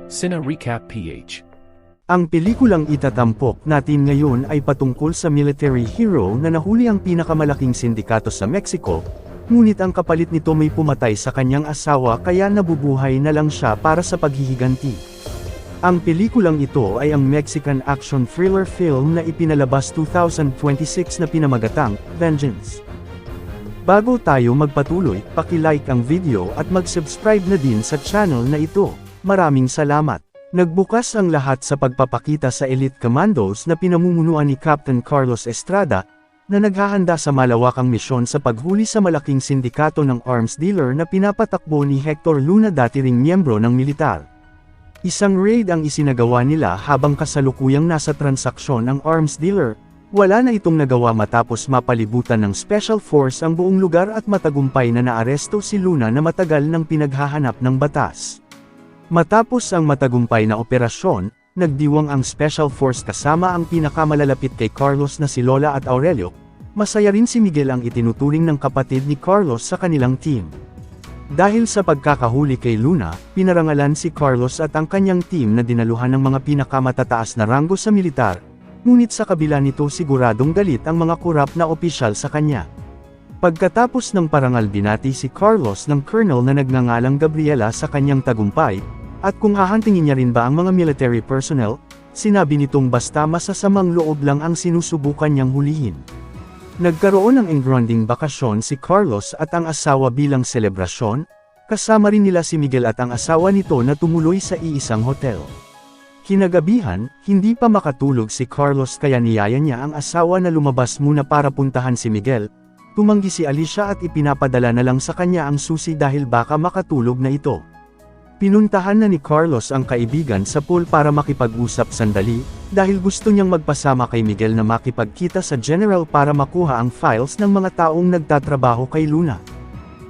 Cine Recap PH. Ang pelikulang itatampok natin ngayon ay patungkol sa military hero na nahuli ang pinakamalaking sindikato sa Mexico, ngunit ang kapalit nito may pumatay sa kanyang asawa kaya nabubuhay na lang siya para sa paghihiganti. Ang pelikulang ito ay ang Mexican action thriller film na ipinalabas 2026 na pinamagatang Vengeance. Bago tayo magpatuloy, paki-like ang video at mag-subscribe na din sa channel na ito. Maraming salamat. Nagbukas ang lahat sa pagpapakita sa elite commandos na pinamumunuan ni Captain Carlos Estrada, na naghahanda sa malawakang misyon sa paghuli sa malaking sindikato ng arms dealer na pinapatakbo ni Hector Luna, dati ring miyembro ng militar. Isang raid ang isinagawa nila habang kasalukuyang nasa transaksyon ang arms dealer. Wala na itong nagawa matapos mapalibutan ng special force ang buong lugar at matagumpay na naaresto si Luna na matagal nang pinaghahanap ng batas. Matapos ang matagumpay na operasyon, nagdiwang ang special force kasama ang pinakamalalapit kay Carlos na si Lola at Aurelio. Masaya rin si Miguel, ang itinuturing ng kapatid ni Carlos sa kanilang team. Dahil sa pagkakahuli kay Luna, pinarangalan si Carlos at ang kanyang team na dinaluhan ng mga pinakamatataas na ranggo sa militar, ngunit sa kabila nito siguradong galit ang mga korap na opisyal sa kanya. Pagkatapos ng parangal, binati si Carlos ng colonel na nagngangalang Gabriela sa kanyang tagumpay, at kung hahantingin niya rin ba ang mga military personnel, sinabi nitong basta masasamang loob lang ang sinusubukan niyang hulihin. Nagkaroon ng engranding bakasyon si Carlos at ang asawa bilang selebrasyon, kasama rin nila si Miguel at ang asawa nito na tumuloy sa iisang hotel. Kinagabihan, hindi pa makatulog si Carlos kaya niyaya niya ang asawa na lumabas muna para puntahan si Miguel. Tumanggi si Alicia at ipinapadala na lang sa kanya ang susi dahil baka makatulog na ito. Pinuntahan na ni Carlos ang kaibigan sa pool para makipag-usap sandali, dahil gusto niyang magpasama kay Miguel na makipagkita sa general para makuha ang files ng mga taong nagtatrabaho kay Luna.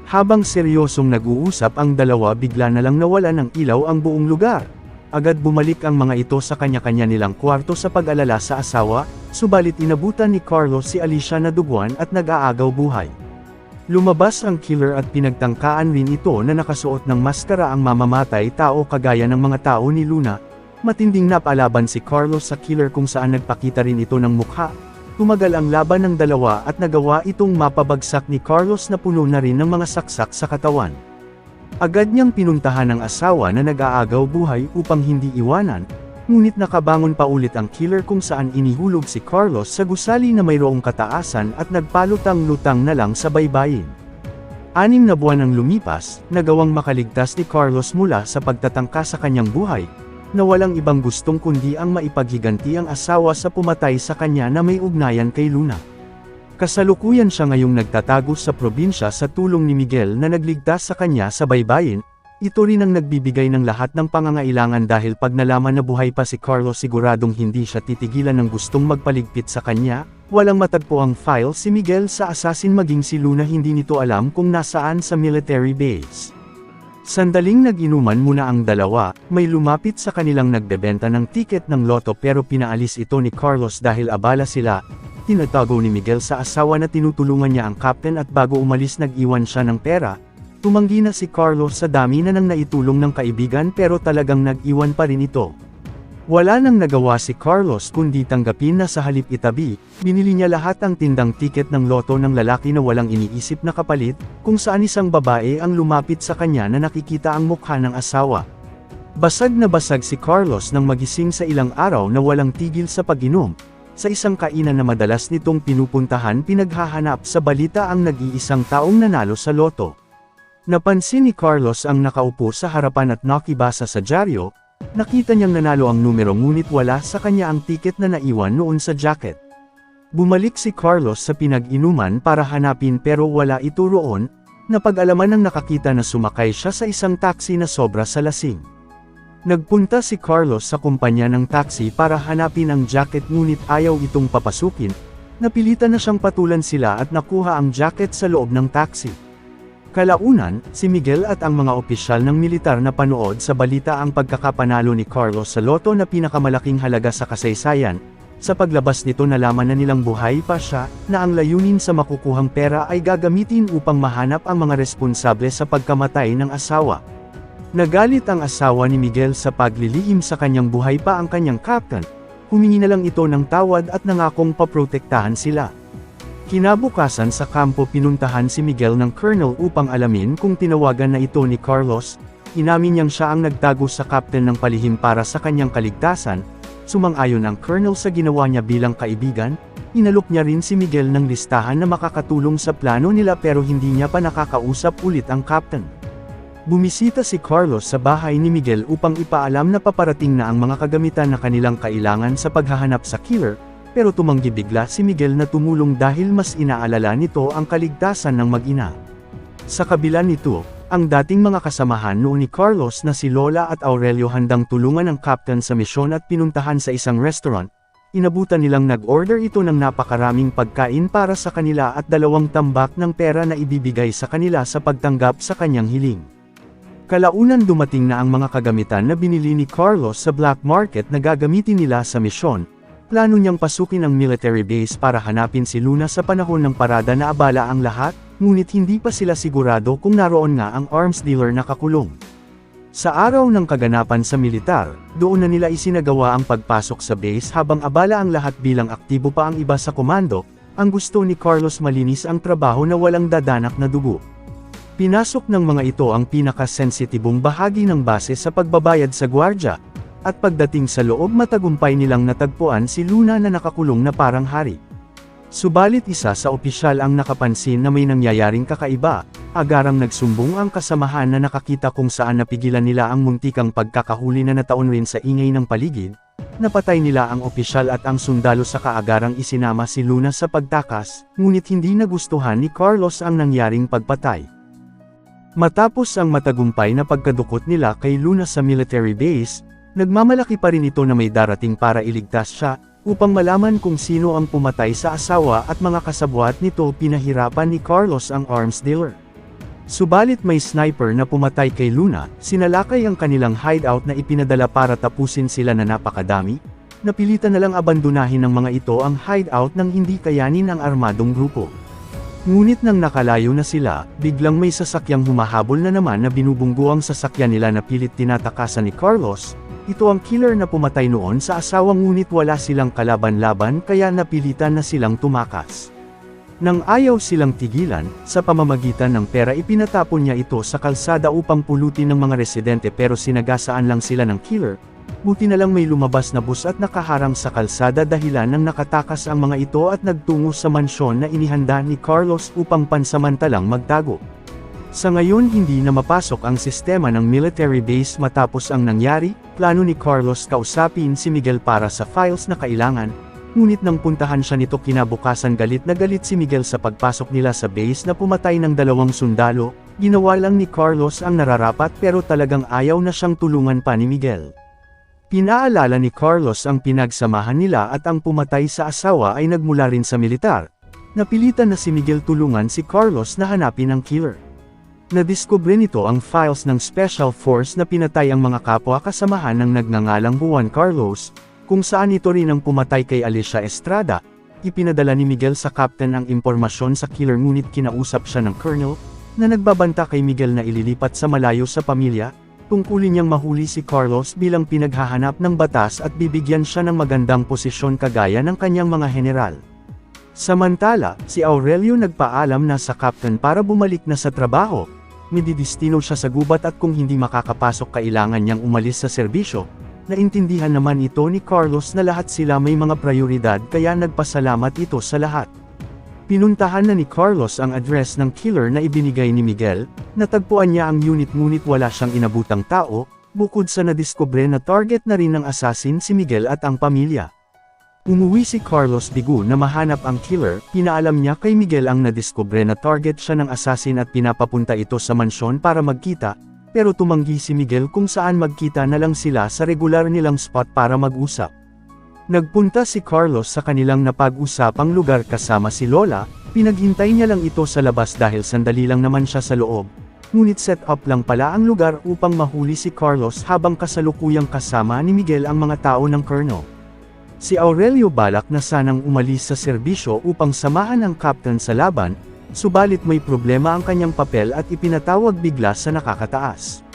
Habang seryosong nag-uusap ang dalawa, bigla na lang nawala ng ilaw ang buong lugar. Agad bumalik ang mga ito sa kanya-kanya nilang kwarto sa pag-alala sa asawa, subalit inabutan ni Carlos si Alicia na duguan at nag-aagaw buhay. Lumabas ang killer at pinagtangkaan rin ito na nakasuot ng maskara ang mamamatay tao kagaya ng mga tao ni Luna. Matinding napalaban si Carlos sa killer kung saan nagpakita rin ito ng mukha. Tumagal ang laban ng dalawa at nagawa itong mapabagsak ni Carlos na puno na rin ng mga saksak sa katawan. Agad niyang pinuntahan ang asawa na nag-aagaw buhay upang hindi iwanan, ngunit nakabangon pa ulit ang killer kung saan inihulog si Carlos sa gusali na mayroong kataasan at nagpalutang-lutang na lang sa baybayin. 6 na buwan ang lumipas, nagawang makaligtas ni Carlos mula sa pagtatangka sa kanyang buhay, na walang ibang gustong kundi ang maipaghiganti ang asawa sa pumatay sa kanya na may ugnayan kay Luna. Kasalukuyan siya ngayong nagtatago sa probinsya sa tulong ni Miguel na nagligtas sa kanya sa baybayin. Ito rin ang nagbibigay ng lahat ng pangangailangan dahil pag nalaman na buhay pa si Carlos siguradong hindi siya titigilan ng gustong magpaligpit sa kanya. Walang matagpo ang file si Miguel sa assassin, maging si Luna hindi nito alam kung nasaan sa military base. Sandaling nag-inuman muna ang dalawa, may lumapit sa kanilang nagbebenta ng tiket ng loto pero pinaalis ito ni Carlos dahil abala sila. Tinatago ni Miguel sa asawa na tinutulungan niya ang captain at bago umalis nag-iwan siya ng pera. Tumanggi na si Carlos sa dami na nang naitulong ng kaibigan pero talagang nag-iwan pa rin ito. Wala nang nagawa si Carlos kundi tanggapin na sa halip itabi, binili niya lahat ang tindang tiket ng loto ng lalaki na walang iniisip na kapalit, kung saan isang babae ang lumapit sa kanya na nakikita ang mukha ng asawa. Basag na basag si Carlos nang magising sa ilang araw na walang tigil sa pag-inom. Sa isang kainan na madalas nitong pinupuntahan, pinaghahanap sa balita ang nag-iisang taong nanalo sa loto. Napansin ni Carlos ang nakaupo sa harapan at nakibasa sa dyaryo. Nakita niyang nanalo ang numero ngunit wala sa kanya ang tiket na naiwan noon sa jacket. Bumalik si Carlos sa pinag-inuman para hanapin pero wala ito roon. Napag-alaman ng nakakita na sumakay siya sa isang taxi na sobra sa lasing. Nagpunta si Carlos sa kumpanya ng taxi para hanapin ang jacket ngunit ayaw itong papasukin. Napilitan na siyang patulan sila at nakuha ang jacket sa loob ng taxi. Kalaunan, si Miguel at ang mga opisyal ng militar na panood sa balita ang pagkakapanalo ni Carlos sa loto na pinakamalaking halaga sa kasaysayan. Sa paglabas nito nalaman na nilang buhay pa siya, na ang layunin sa makukuhang pera ay gagamitin upang mahanap ang mga responsable sa pagkamatay ng asawa. Nagalit ang asawa ni Miguel sa paglilihim sa kanyang buhay pa ang kanyang captain, humingi na lang ito ng tawad at nangakong paprotektahan sila. Kinabukasan sa kampo pinuntahan si Miguel ng Colonel upang alamin kung tinawagan na ito ni Carlos, inamin niyang siya ang nagtago sa captain ng palihim para sa kanyang kaligtasan, sumang-ayon ang Colonel sa ginawa niya bilang kaibigan, inalok niya rin si Miguel ng listahan na makakatulong sa plano nila pero hindi niya pa nakakausap ulit ang captain. Bumisita si Carlos sa bahay ni Miguel upang ipaalam na paparating na ang mga kagamitan na kanilang kailangan sa paghahanap sa killer, pero tumanggi bigla si Miguel na tumulong dahil mas inaalala nito ang kaligtasan ng mag-ina. Sa kabila nito, ang dating mga kasamahan noon ni Carlos na si Lola at Aurelio handang tulungan ang captain sa misyon at pinuntahan sa isang restaurant, inabutan nilang nag-order ito ng napakaraming pagkain para sa kanila at 2 tambak ng pera na ibibigay sa kanila sa pagtanggap sa kanyang hiling. Kalaunan dumating na ang mga kagamitan na binili ni Carlos sa black market na gagamitin nila sa misyon. Plano niyang pasukin ang military base para hanapin si Luna sa panahon ng parada na abala ang lahat, ngunit hindi pa sila sigurado kung naroon nga ang arms dealer na kakulong. Sa araw ng kaganapan sa militar, doon na nila isinagawa ang pagpasok sa base habang abala ang lahat bilang aktibo pa ang iba sa komando, ang gusto ni Carlos malinis ang trabaho na walang dadanak na dugo. Pinasok ng mga ito ang pinaka-sensitibong bahagi ng base sa pagbabayad sa gwardya, at pagdating sa loob matagumpay nilang natagpuan si Luna na nakakulong na parang hari. Subalit isa sa opisyal ang nakapansin na may nangyayaring kakaiba, agarang nagsumbong ang kasamahan na nakakita kung saan napigilan nila ang muntikang pagkakahuli na nataon rin sa ingay ng paligid, napatay nila ang opisyal at ang sundalo sa kaagarang isinama si Luna sa pagtakas, ngunit hindi nagustuhan ni Carlos ang nangyaring pagpatay. Matapos ang matagumpay na pagkadukot nila kay Luna sa military base, nagmamalaki pa rin ito na may darating para iligtas siya, upang malaman kung sino ang pumatay sa asawa at mga kasabwat nito. Pinahirapan ni Carlos ang arms dealer. Subalit may sniper na pumatay kay Luna, sinalakay ang kanilang hideout na ipinadala para tapusin sila na napakadami, napilitan na lang abandonahin ng mga ito ang hideout nang hindi kayanin ang armadong grupo. Ngunit nang nakalayo na sila, biglang may sasakyang humahabol na naman na binubunggo ang sasakyan nila na pilit tinatakasan ni Carlos. Ito ang killer na pumatay noon sa asawa ngunit wala silang kalaban-laban kaya napilitan na silang tumakas. Nang ayaw silang tigilan, sa pamamagitan ng pera ipinatapon niya ito sa kalsada upang pulutin ng mga residente pero sinagasaan lang sila ng killer. Buti na lang may lumabas na bus at nakaharang sa kalsada dahilan nang nakatakas ang mga ito at nagtungo sa mansyon na inihanda ni Carlos upang pansamantalang magtago. Sa ngayon hindi na mapasok ang sistema ng military base matapos ang nangyari, plano ni Carlos kausapin si Miguel para sa files na kailangan, ngunit nang puntahan siya nito kinabukasan galit na galit si Miguel sa pagpasok nila sa base na pumatay ng 2 sundalo, ginawa lang ni Carlos ang nararapat pero talagang ayaw na siyang tulungan pa ni Miguel. Pinaalala ni Carlos ang pinagsamahan nila at ang pumatay sa asawa ay nagmula rin sa militar. Napilitan na si Miguel tulungan si Carlos na hanapin ang killer. Nadiskubre nito ang files ng Special Force na pinatay ang mga kapwa kasamahan ng nagngangalang Juan Carlos, kung saan ito rin ang pumatay kay Alicia Estrada. Ipinadala ni Miguel sa captain ang impormasyon sa killer ngunit kinausap siya ng colonel, na nagbabanta kay Miguel na ililipat sa malayo sa pamilya, tungkulin niyang mahuli si Carlos bilang pinaghahanap ng batas at bibigyan siya ng magandang posisyon kagaya ng kanyang mga general. Samantala, si Aurelio nagpaalam na sa captain para bumalik na sa trabaho. Mididistino siya sa gubat at kung hindi makakapasok kailangan niyang umalis sa serbisyo. Naintindihan naman ito ni Carlos na lahat sila may mga prioridad kaya nagpasalamat ito sa lahat. Pinuntahan na ni Carlos ang address ng killer na ibinigay ni Miguel, natagpuan niya ang unit ngunit wala siyang inabutang tao, bukod sa nadiskubre na target na rin ng assassin si Miguel at ang pamilya. Umuwi si Carlos bigo na mahanap ang killer, pinaalam niya kay Miguel ang nadiskubre na target siya ng assassin at pinapapunta ito sa mansyon para magkita, pero tumanggi si Miguel kung saan magkita na lang sila sa regular nilang spot para mag-usap. Nagpunta si Carlos sa kanilang napag-usapang lugar kasama si Lola, pinaghintay niya lang ito sa labas dahil sandali lang naman siya sa loob. Ngunit set up lang pala ang lugar upang mahuli si Carlos habang kasalukuyang kasama ni Miguel ang mga tao ng colonel. Si Aurelio balak na sanang umalis sa serbisyo upang samahan ang captain sa laban, subalit may problema ang kanyang papel at ipinatawag bigla sa nakakataas.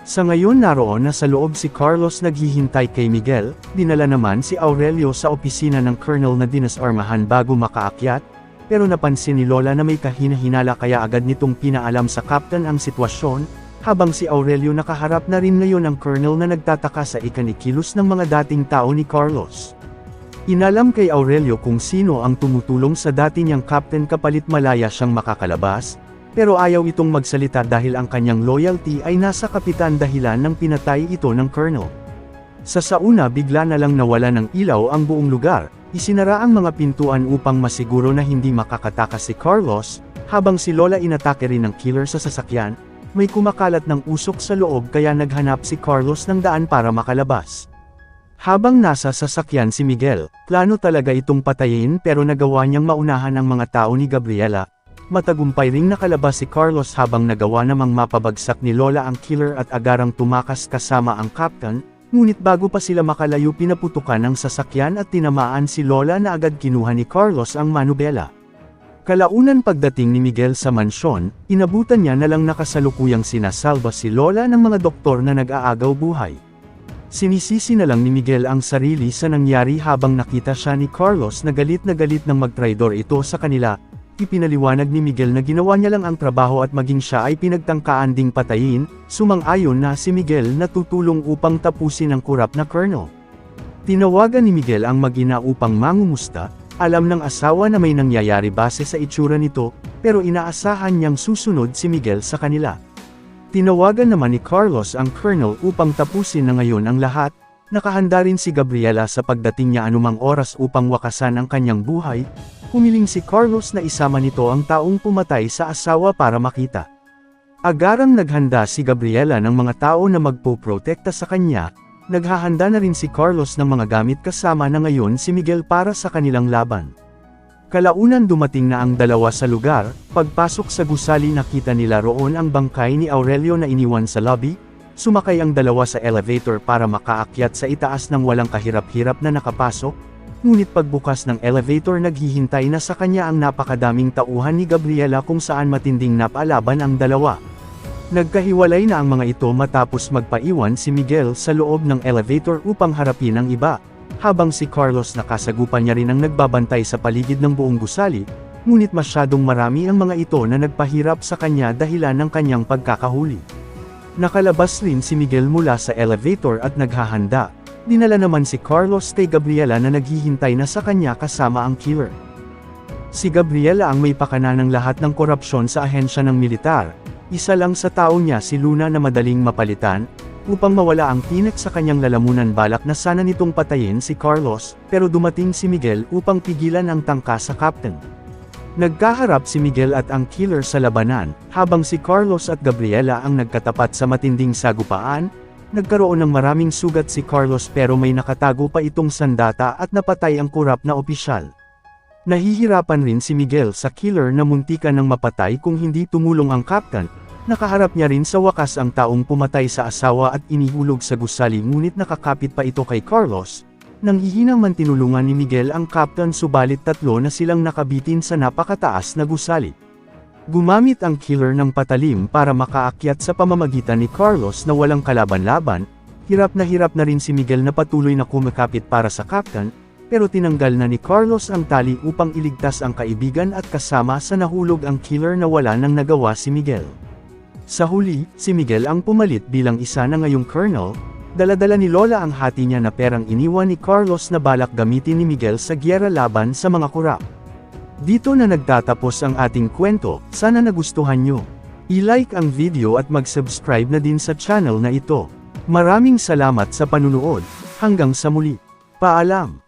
Sa ngayon naroon na sa loob si Carlos naghihintay kay Miguel, dinala naman si Aurelio sa opisina ng Colonel na dinasarmahan bago makaakyat, pero napansin ni Lola na may kahina-hinala kaya agad nitong pinaalam sa Captain ang sitwasyon, habang si Aurelio nakaharap na rin ngayon ang Colonel na nagtataka sa ikanikilos ng mga dating tao ni Carlos. Inalam kay Aurelio kung sino ang tumutulong sa dati niyang Captain kapalit malaya siyang makakalabas, pero ayaw itong magsalita dahil ang kanyang loyalty ay nasa kapitan dahilan ng pinatay ito ng Colonel. Sa sauna bigla na lang nawala ng ilaw ang buong lugar, isinara ang mga pintuan upang masiguro na hindi makakatakas si Carlos, habang si Lola inatake rin ng killer sa sasakyan, may kumakalat ng usok sa loob kaya naghanap si Carlos ng daan para makalabas. Habang nasa sasakyan si Miguel, plano talaga itong patayin pero nagawa niyang maunahan ang mga tao ni Gabriela. Matagumpay ring nakalabas si Carlos habang nagawa namang mapabagsak ni Lola ang killer at agarang tumakas kasama ang Captain, ngunit bago pa sila makalayo pinaputukan ng sasakyan at tinamaan si Lola na agad kinuha ni Carlos ang manubela. Kalaunan pagdating ni Miguel sa mansyon, inabutan niya na lang nakasalukuyang sinasalba si Lola ng mga doktor na nag-aagaw buhay. Sinisisi na lang ni Miguel ang sarili sa nangyari habang nakita siya ni Carlos na galit nang magtraidor ito sa kanila. Ipinaliwanag ni Miguel na ginawa niya lang ang trabaho at maging siya ay pinagtangkaan ding patayin, sumang-ayon na si Miguel na tutulong upang tapusin ang kurap na Colonel. Tinawagan ni Miguel ang mag-ina upang mangumusta, alam ng asawa na may nangyayari base sa itsura nito, pero inaasahan niyang susunod si Miguel sa kanila. Tinawagan naman ni Carlos ang Colonel upang tapusin na ngayon ang lahat, nakahanda rin si Gabriela sa pagdating niya anumang oras upang wakasan ang kanyang buhay. Humiling si Carlos na isama nito ang taong pumatay sa asawa para makita. Agarang naghanda si Gabriela ng mga tao na magpoprotekta sa kanya, naghahanda na rin si Carlos ng mga gamit kasama na ngayon si Miguel para sa kanilang laban. Kalaunan dumating na ang dalawa sa lugar, pagpasok sa gusali nakita nila roon ang bangkay ni Aurelio na iniwan sa lobby, sumakay ang dalawa sa elevator para makaakyat sa itaas ng walang kahirap-hirap na nakapasok, ngunit pagbukas ng elevator naghihintay na sa kanya ang napakadaming tauhan ni Gabriela kung saan matinding napalaban ang dalawa. Nagkahiwalay na ang mga ito matapos magpaiwan si Miguel sa loob ng elevator upang harapin ang iba, habang si Carlos nakasagupan niya rin ang nagbabantay sa paligid ng buong gusali, ngunit masyadong marami ang mga ito na nagpahirap sa kanya dahilan ng kanyang pagkakahuli. Nakalabas rin si Miguel mula sa elevator at naghahanda. Dinala naman si Carlos kay Gabriela na naghihintay na sa kanya kasama ang killer. Si Gabriela ang may pakana ng lahat ng korupsyon sa ahensya ng militar, isa lang sa tao niya si Luna na madaling mapalitan, upang mawala ang tinik sa kanyang lalamunan balak na sana nitong patayin si Carlos, pero dumating si Miguel upang pigilan ang tangka sa Captain. Nagkaharap si Miguel at ang killer sa labanan, habang si Carlos at Gabriela ang nagkatapat sa matinding sagupaan. Nagkaroon ng maraming sugat si Carlos pero may nakatago pa itong sandata at napatay ang kurap na opisyal. Nahihirapan rin si Miguel sa killer na muntikan ng mapatay kung hindi tumulong ang Captain. Nakaharap niya rin sa wakas ang taong pumatay sa asawa at inihulog sa gusali ngunit nakakapit pa ito kay Carlos. Nang hihinang man tinulungan ni Miguel ang Captain subalit tatlo na silang nakabitin sa napakataas na gusali. Gumamit ang killer ng patalim para makaakyat sa pamamagitan ni Carlos na walang kalaban-laban, hirap na rin si Miguel na patuloy na kumakapit para sa Captain, pero tinanggal na ni Carlos ang tali upang iligtas ang kaibigan at kasama sa nahulog ang killer na wala nang nagawa si Miguel. Sa huli, si Miguel ang pumalit bilang isa na ngayong Colonel, dala-dala ni Lola ang hati niya na perang iniwan ni Carlos na balak gamitin ni Miguel sa giyera laban sa mga kurap. Dito na nagtatapos ang ating kwento, sana nagustuhan nyo. I-like ang video at mag-subscribe na din sa channel na ito. Maraming salamat sa panunood, hanggang sa muli. Paalam!